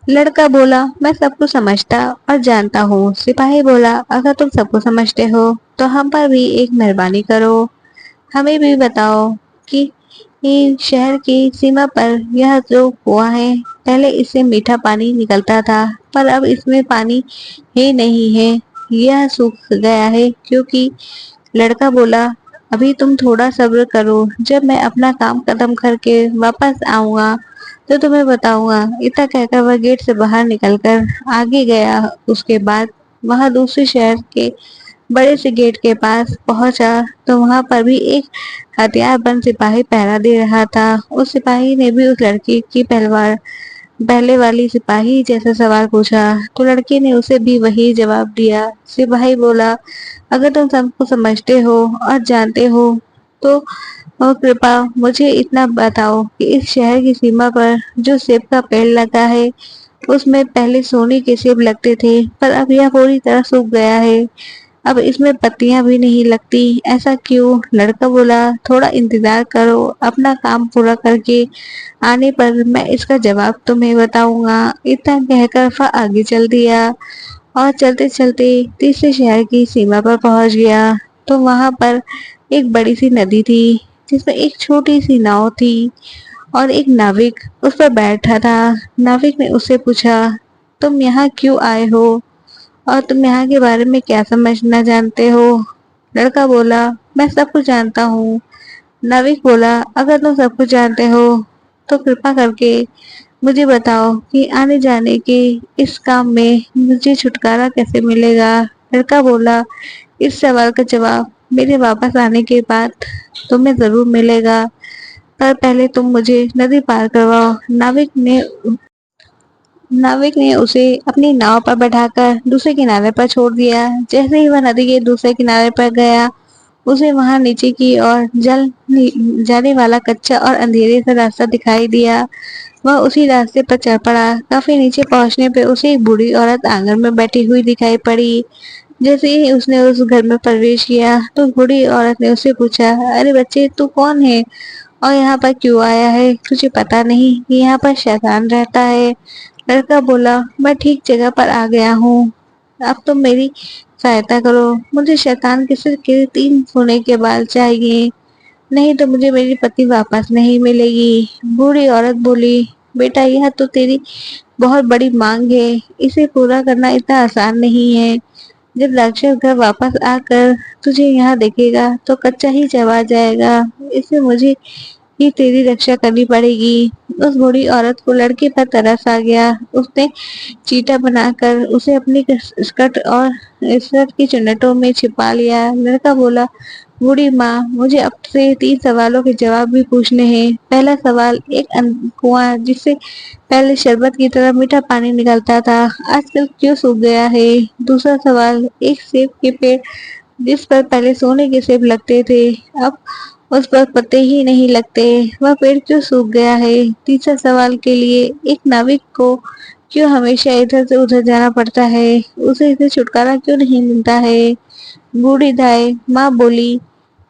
लड़का बोला, मैं सब कुछ समझता और जानता हूँ। सिपाही बोला, अगर तुम सब कुछ समझते हो तो हम पर भी एक मेहरबानी करो। हमें भी बताओ कि ये शहर की सीमा पर यह जो कुआं है, पहले इससे मीठा पानी निकलता था, पर अब इसमें पानी ही नहीं है। यह सूख गया है क्योंकि। लड़का बोला, अभी तुम थोड़ा सब्र करो, जब मैं अपना काम खत्म करके वापस आऊंगा तो तुम्हें बताऊंगा। इतना कहकर वह गेट से बाहर निकलकर आगे गया। उसके बाद वह दूसरे शहर के बड़े से गेट के पास पहुंचा तो वहां पर भी एक हथियारबंद सिपाही पहरा दे रहा था। उस सिपाही ने भी उस लड़की की पहले वाली सिपाही जैसा सवाल पूछा तो लड़की ने उसे भी वही जवाब दिया। सिपाही बोला, अगर तुम सबको समझते हो और जानते हो तो कृपा मुझे इतना बताओ कि इस शहर की सीमा पर जो सेब का पेड़ लगा है, उसमें पहले सोने के सेब लगते थे, पर अब यह पूरी तरह सूख गया है। अब इसमें पत्तियां भी नहीं लगती, ऐसा क्यों? लड़का बोला, थोड़ा इंतजार करो, अपना काम पूरा करके आने पर मैं इसका जवाब तुम्हें बताऊंगा। इतना कहकर वह आगे चल दिया और चलते चलते तीसरे शहर की सीमा पर पहुंच गया। तो वहां पर एक बड़ी सी नदी थी जिसमें एक छोटी सी नाव थी और एक नाविक उस पर बैठा था। नाविक ने उससे पूछा, तुम यहाँ क्यों आए हो और तुम यहाँ के बारे में क्या समझना जानते हो? लड़का बोला, मैं सब कुछ जानता हूँ। नाविक बोला, अगर तुम सब कुछ जानते हो तो कृपा करके मुझे बताओ कि आने जाने के इस काम में मुझे छुटकारा कैसे मिलेगा? लड़का बोला, इस सवाल का जवाब मेरे वापस आने के बाद तुम्हें जरूर मिलेगा, पर पहले तुम मुझे नदी पार करवाओ। नाविक ने उसे अपनी नाव पर बैठाकर दूसरे किनारे पर छोड़ दिया। जैसे ही वह नदी के दूसरे किनारे पर गया, उसे वहां नीचे की ओर जल जाने वाला कच्चा और अंधेरे सा रास्ता दिखाई दिया। वह उसी रास्ते पर चल पड़ा। काफी नीचे पहुंचने पे उसे एक बूढ़ी औरत आंगन में बैठी हुई दिखाई पड़ी। जैसे ही उसने उस घर में प्रवेश किया तो बूढ़ी औरत ने उससे पूछा, अरे बच्चे, तू कौन है और यहाँ पर क्यों आया है? तुझे पता नहीं कि यहाँ पर शैतान रहता है? लड़का बोला, मैं ठीक जगह पर आ गया हूँ, अब तुम मेरी सहायता करो। मुझे शैतान के सिर के 3 सोने के बाल चाहिए, नहीं तो मुझे मेरी पति वापस नहीं मिलेगी। बूढ़ी औरत बोली, बेटा, यह तो तेरी बहुत बड़ी मांग है, इसे पूरा करना इतना आसान नहीं है। जब राक्षस घर वापस आकर तुझे यहाँ देखेगा तो कच्चा ही चबा जाएगा, इससे मुझे ही तेरी रक्षा करनी पड़ेगी। उस बूढ़ी औरत को लड़के पर तरस आ गया। उसने चीटा बनाकर उसे अपनी स्कर्ट की चुन्नटों में छिपा लिया। लड़का बोला, बूढ़ी माँ, मुझे अब से 3 सवालों के जवाब भी पूछने हैं। पहला सवाल, एक कुआं जिससे पहले शरबत की तरह मीठा पानी निकलता था, आजकल क्यों सूख गया है? दूसरा सवाल, एक सेब के पेड़ जिस पर पहले सोने के सेब लगते थे, अब उस पर पत्ते ही नहीं लगते, वह पेड़ क्यों सूख गया है? तीसरा सवाल के लिए, एक नाविक को क्यों हमेशा इधर से उधर जाना पड़ता है, उसे इससे छुटकारा क्यों नहीं मिलता है? बूढ़ी दाई माँ बोली,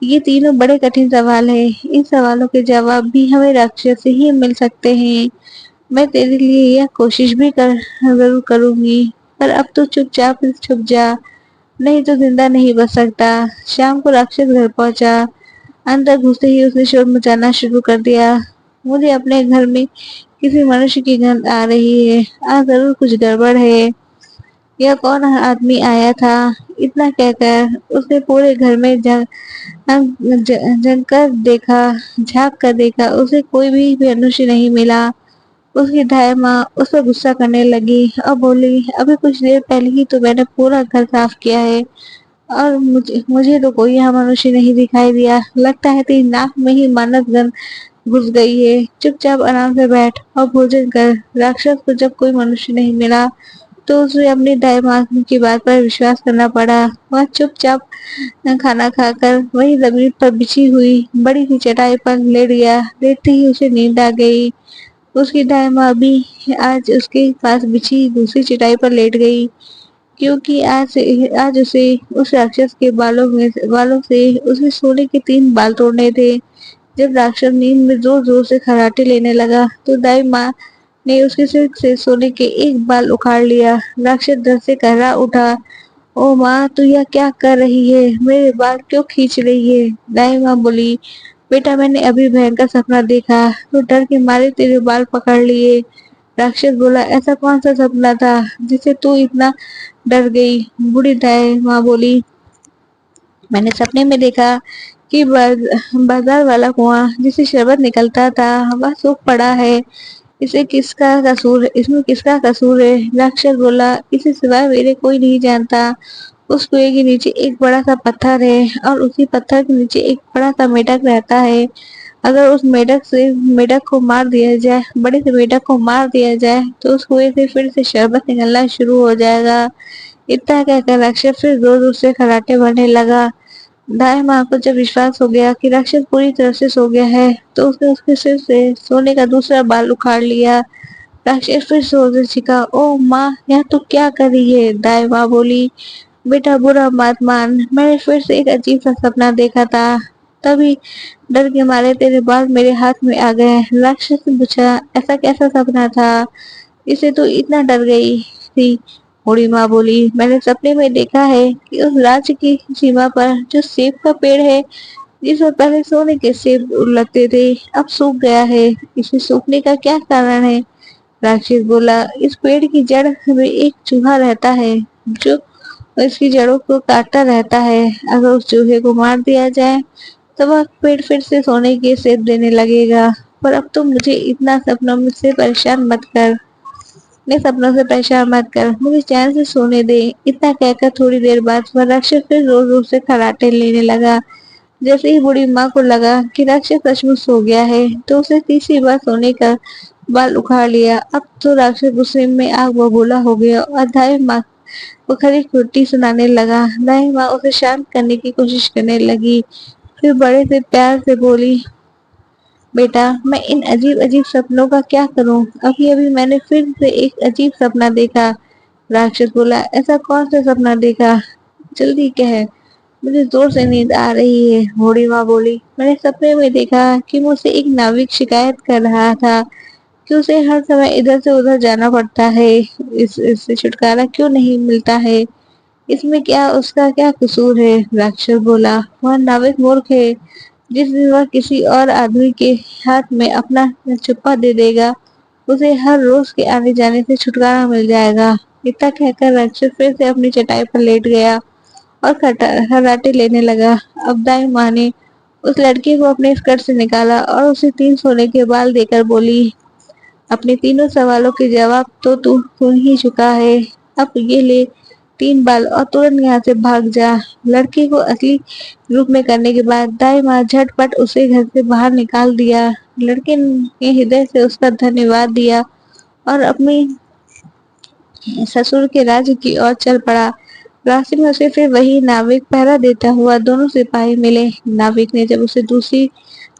ये तीनों बड़े कठिन सवाल हैं, इन सवालों के जवाब भी हमें राक्षस से ही मिल सकते हैं। मैं तेरे लिए यह कोशिश भी जरूर करूंगी, पर अब तो चुपचाप छुप जा, नहीं तो जिंदा नहीं बच सकता। शाम को राक्षस घर पहुंचा। अंदर घुसते ही उसने शोर मचाना शुरू कर दिया, मुझे अपने घर में किसी मनुष्य की गंध आ रही है, आज जरूर कुछ गड़बड़ है। यह कौन आदमी आया था? इतना कहकर उसने पूरे घर में जंग कर देखा, झांक कर देखा, उसे कोई भी मनुष्य नहीं मिला। उसकी दाई माँ उस पर गुस्सा करने लगी और बोली, अभी कुछ देर पहले ही तो मैंने पूरा घर साफ किया है और मुझे तो कोई यहाँ मनुष्य नहीं दिखाई दिया। लगता है तेरी नाक में ही मानव गंध घुस गई है। चुपचाप आराम से बैठ और भोजन कर। राक्षस को जब कोई मनुष्य नहीं मिला तो उसे अपनी दाई माँ की बात पर विश्वास करना पड़ा। वह चुपचाप खाना खाकर वही जमीन पर बिछी हुई बड़ी सी चटाई पर लेट गया। लेटते ही उसे नींद आ गई। उसकी दाई माँ भी आज उसके पास बिछी दूसरी चटाई पर लेट गई, क्योंकि आज उसे उस राक्षस के बालों से उसके सोने के 3 बाल तोड़ने थे। जब राक्षस नींद में जोर जोर से खर्राटे लेने लगा तो दाई माँ ने उसके सिर से सोने के एक बाल उखाड़ लिया। राक्षस डर से कर्रा उठा। ओ माँ, तू यह क्या कर रही है? मेरे बाल क्यों खींच रही है? दाई माँ बोली, बेटा मैंने अभी भयंकर सपना देखा, तो डर के मारे तेरे बाल पकड़ लिए। राक्षस बोला, ऐसा कौन सा सपना था जिसे तू इतना डर गई? बूढ़ी दाई माँ बोली, मैंने सपने में देखा कि बाजार वाला कुआं जिसे शरबत निकलता था वह सूख पड़ा है। इसे किसका कसूर है? इसमें किसका कसूर है? राक्षस बोला, इसे सिवाय मेरे कोई नहीं जानता। उस कुएं के नीचे एक बड़ा सा पत्थर है और उसी पत्थर के नीचे एक बड़ा सा मेढक रहता है। अगर उस मेढक को मार दिया जाए, बड़े से मेढक को मार दिया जाए, तो उस कुएं से फिर से शरबत निकलना शुरू हो जाएगा। इतना कहकर राक्षस फिर जोर जोर से खर्राटे भरने लगा। दाई माँ को जब विश्वास हो गया कि राक्षस पूरी तरह से सो गया है, तो उसने उसके सिर से सोने का दूसरा बाल उखाड़ लिया। राक्षस फिर जोर से चीखा, ओ माँ, यह तू क्या कर रही है? दाई माँ बोली, बेटा बुरा मत मान, मैंने फिर से एक अजीब सा सपना देखा था, तभी डर के मारे तेरे बाल मेरे हाथ में आ गए। राक्षस ने पूछा, ऐसा कैसा सपना था? इसे तो इतना डर गई थी। बूढ़ी माँ बोली, मैंने सपने में देखा है कि उस राज्य की सीमा पर जो सेब का पेड़ है, जिसमें पहले सोने के सेब लगते थे, अब सूख गया है। इसे सूखने का क्या कारण है? राक्षस बोला, इस पेड़ की जड़ में एक चूहा रहता है जो इसकी जड़ों को काटता रहता है। अगर उस चूहे को मार दिया जाए तो वह पेड़ फिर से सोने के सेब देने लगेगा। पर अब तो मुझे इतना सपनों में से परेशान मत कर, अपने सपनों से परेशान मत कर, मुझे चैन से सोने दे। इतना कहकर थोड़ी देर बाद वह राक्षस फिर जोर जोर से खर्राटे लेने लगा। जैसे ही बूढ़ी माँ को लगा कि राक्षस सचमुच सो गया है, तो उसे तीसरी बार सोने का बाल उखाड़ लिया। अब तो राक्षस गुस्से में आग बबूला हो गया और दाई माँ को खरी खुरटी सुनाने लगा। दाई माँ उसे शांत करने की कोशिश करने लगी, फिर बड़े से प्यार से बोली, बेटा मैं इन अजीब अजीब सपनों का क्या करूं? अभी अभी मैंने फिर से एक अजीब सपना देखा। राक्षस बोला, ऐसा कौन सा सपना देखा? जल्दी कह, मुझे जोर से नींद आ रही है। बूढ़ी माँ बोली, मैंने सपने में देखा कि मुझसे एक नाविक शिकायत कर रहा था कि उसे हर समय इधर से उधर जाना पड़ता है। इससे छुटकारा क्यों नहीं मिलता है? इसमें क्या उसका क्या कसूर है? राक्षस बोला, वह नाविक मूर्ख है। जिस दिन वह किसी और आदमी के हाथ में अपना चुप्पा दे देगा, उसे हर रोज के आने जाने से छुटकारा मिल जाएगा। इतना कहकर राक्षस फिर से अपनी चटाई पर लेट गया और खर्राटे लेने लगा। अब दाई माँ ने उस लड़के को अपने स्कर्ट से निकाला और उसे 3 सोने के बाल देकर बोली, अपने तीनों सवालों के जवाब तो तू सुन ही चुका है। अब ये ले 3 बाल और तुरंत यहाँ से भाग जा। लड़के को असली रूप में करने के बाद दाई माँ झटपट उसे घर से बाहर निकाल दिया। लड़के ने हृदय से उसका धन्यवाद दिया और अपनी ससुर के राज्य की ओर चल पड़ा। रास्ते में उसे फिर वही नाविक पहरा देता हुआ दोनों सिपाही मिले। नाविक ने जब उसे दूसरी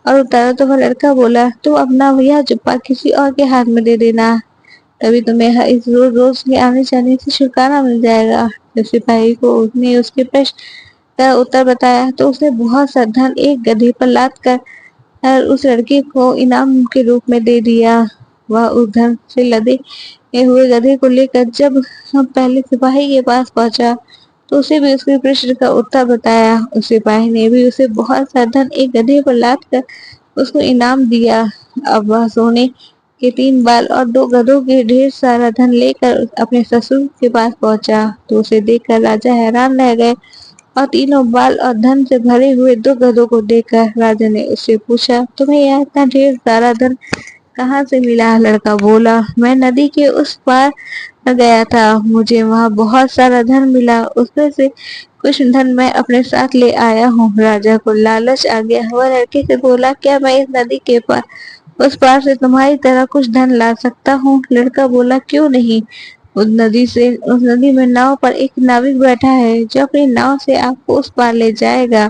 और उतारा तो वह लड़का बोला, तुम अपना यह जुब्बा किसी और के हाथ में दे देना, तभी तुम्हें इस रोज रोज के आने जाने से छुटकारा मिल जाएगा। जब सिपाही को उसने उसके प्रश्न का उत्तर बताया तो उसने बहुत सा धन एक गधे पर लाद कर उस लड़के को इनाम के रूप में दे दिया। वह उस धन से लदे हुए गधे को लेकर जब हम पहले सिपाही के पास पहुंचा, तो उसे भी उसके प्रश्न का उत्तर बताया। उस सिपाही ने भी उसे बहुत सा धन एक गधे पर लाद कर उसको इनाम दिया। अब वह सोने के 3 बाल और 2 गधों के ढेर सारा धन लेकर अपने ससुर के पास पहुंचा, तो उसे देखकर राजा हैरान रह गए और तीनों बाल और धन से भरे हुए 2 गधों को देखकर राजा ने उससे पूछा, तुम्हें यह इतना ढेर सारा धन कहाँ से मिला? लड़का बोला, मैं नदी के उस पार गया था, मुझे वहाँ बहुत सारा धन मिला, उसमें से कुछ धन मैं अपने साथ ले आया हूँ। राजा को लालच आ गया। वह लड़के से बोला, क्या मैं इस नदी के पार उस पार से तुम्हारी तरह कुछ धन ला सकता हूँ? लड़का बोला, क्यों नहीं। उस नदी में नाव पर एक नाविक बैठा है जो अपनी नाव से आपको उस पार ले जाएगा,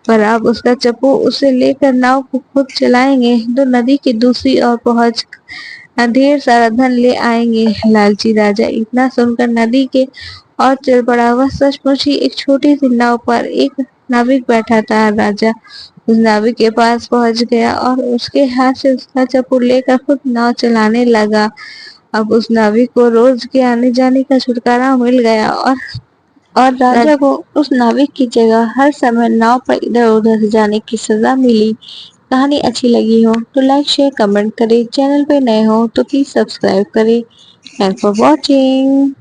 पर आप उसका चप्पू उसे लेकर नाव को खुद चलाएंगे तो नदी की दूसरी ओर पहुंच ढेर सारा धन ले आएंगे। लालची राजा इतना सुनकर नदी के और चल पड़ा। वह सचमुच ही एक छोटी सी नाव पर एक नाविक बैठा था। राजा उस नाविक के पास पहुंच गया और उसके हाथ से उसका चाकू लेकर खुद नाव चलाने लगा। अब उस नाविक को रोज के आने जाने का छुटकारा मिल गया और राजा को उस नाविक की जगह हर समय नाव पर इधर उधर जाने की सजा मिली। कहानी अच्छी लगी हो तो लाइक शेयर कमेंट करें। चैनल पे नए हो तो प्लीज सब्सक्राइब करें। Thanks for watching.